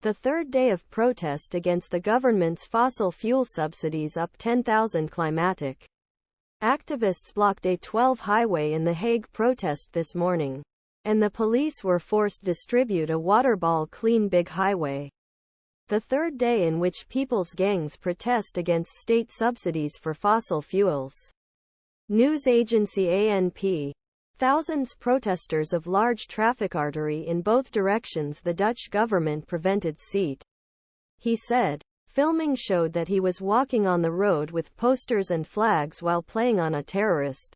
The third day of protest against the government's fossil fuel subsidies. Up 10,000 climatic activists blocked A12 highway in the Hague protest this morning, and the police were forced to distribute a water ball clean big highway. The third day in which people's gangs protest against state subsidies for fossil fuels. News agency ANP. Thousands protesters of large traffic artery in both directions. The Dutch government prevented seat. He said. Filming showed that he was walking on the road with posters and flags while playing on a terrorist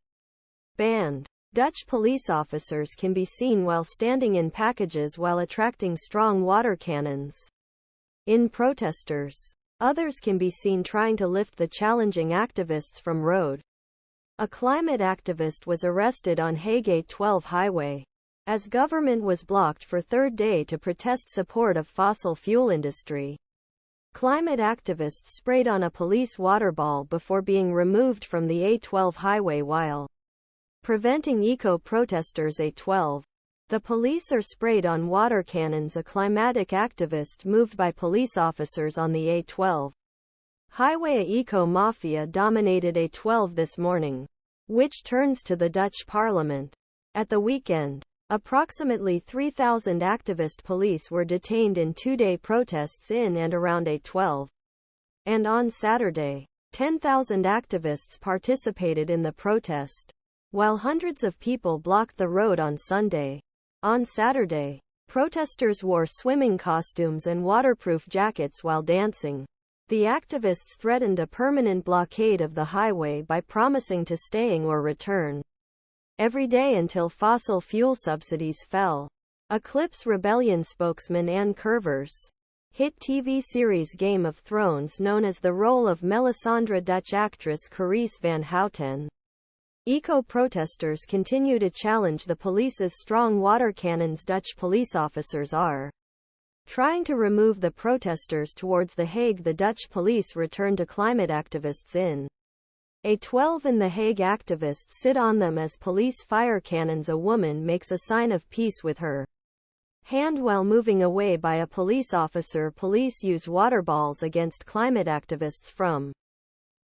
band. Dutch police officers can be seen while standing in packages while attracting strong water cannons in protesters. Others can be seen trying to lift the challenging activists from road. A climate activist was arrested on Hague A12 highway, as government was blocked for third day to protest support of fossil fuel industry. Climate activists sprayed on a police water ball before being removed from the A12 highway while preventing eco-protesters. A12. The police are sprayed on water cannons. A climatic activist moved by police officers on the A12 highway. A eco-mafia dominated A12 this morning, which turns to the Dutch parliament. At the weekend, approximately 3,000 activist police were detained in two-day protests in and around A12. And on Saturday, 10,000 activists participated in the protest, while hundreds of people blocked the road on Sunday. On Saturday, protesters wore swimming costumes and waterproof jackets while dancing. The activists threatened a permanent blockade of the highway by promising to staying or return every day until fossil fuel subsidies fell. Eclipse rebellion spokesman Kervers. Hit TV series Game of Thrones known as the role of Melisandre Dutch actress Carice Van Houten. Eco-protesters continue to challenge the police's strong water cannons. Dutch police officers are trying to remove the protesters towards the Hague. The Dutch police return to climate activists in A12 and the Hague Activists sit on them as police fire cannons. A woman makes a sign of peace with her hand while moving away by a police officer. Police use water balls against climate activists from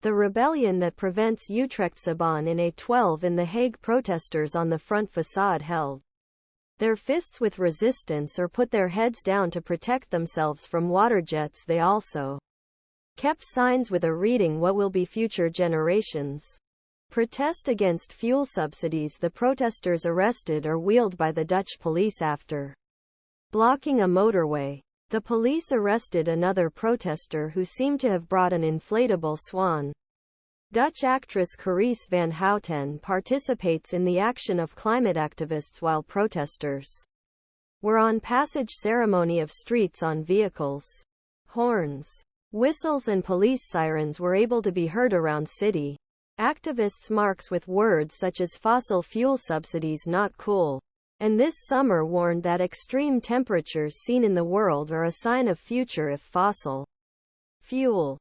the rebellion that prevents Utrechtsebaan in A12 in the Hague. Protesters on the front façade held their fists with resistance or put their heads down to protect themselves from water jets. They also kept signs with a reading "What will be future generations?" Protest against fuel subsidies. The protesters arrested or wheeled by the Dutch police after blocking a motorway. The police arrested another protester who seemed to have brought an inflatable swan. Dutch actress Carice Van Houten participates in the action of climate activists while protesters were on passage. Ceremony of streets on vehicles. Horns, whistles and police sirens were able to be heard around city. Activists marks with words such as "fossil fuel subsidies not cool," and this summer warned that extreme temperatures seen in the world are a sign of future if fossil fuel